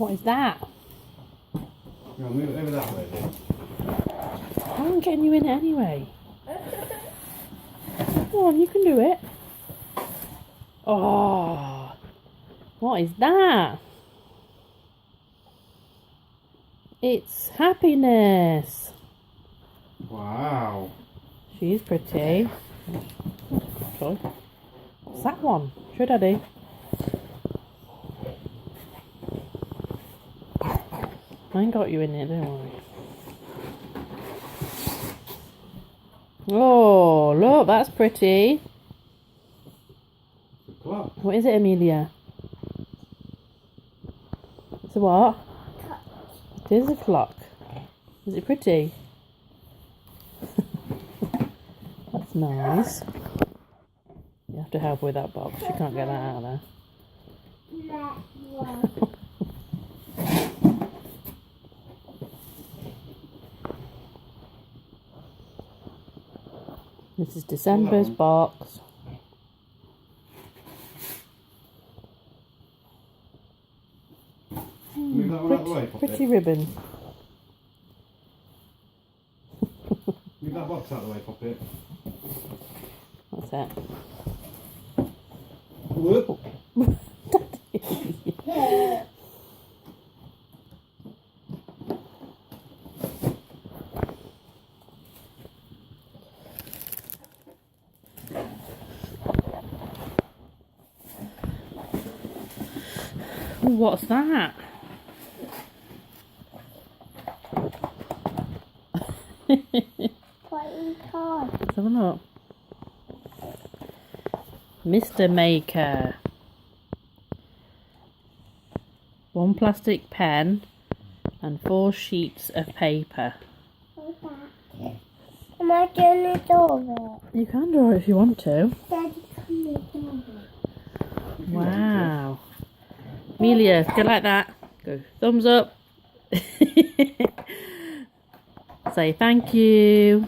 What is that? No, move it over that way then. I'm getting you in it anyway. Come on, you can do it. Oh, what is that? It's happiness. Wow. She's pretty. Toy. What's that one? Show Daddy. I ain't got you in it, don't worry. Oh, look, that's pretty. The clock. What is it, Amelia? It's a what? It is a clock. Is it pretty? That's nice. You have to help her with that box. She can't get that out of there. This is December's box. Move that one out of the way, Poppy. Pretty ribbon. Move that box out of the way, Poppy. What's that? Whoop. What's that? Let's have a look. Mr. Maker. One plastic pen and 4 sheets of paper. Am I going to draw it? You can draw it if you want to. Daddy, can you draw it? Wow. Amelia, go like that. Go thumbs up. Say thank you.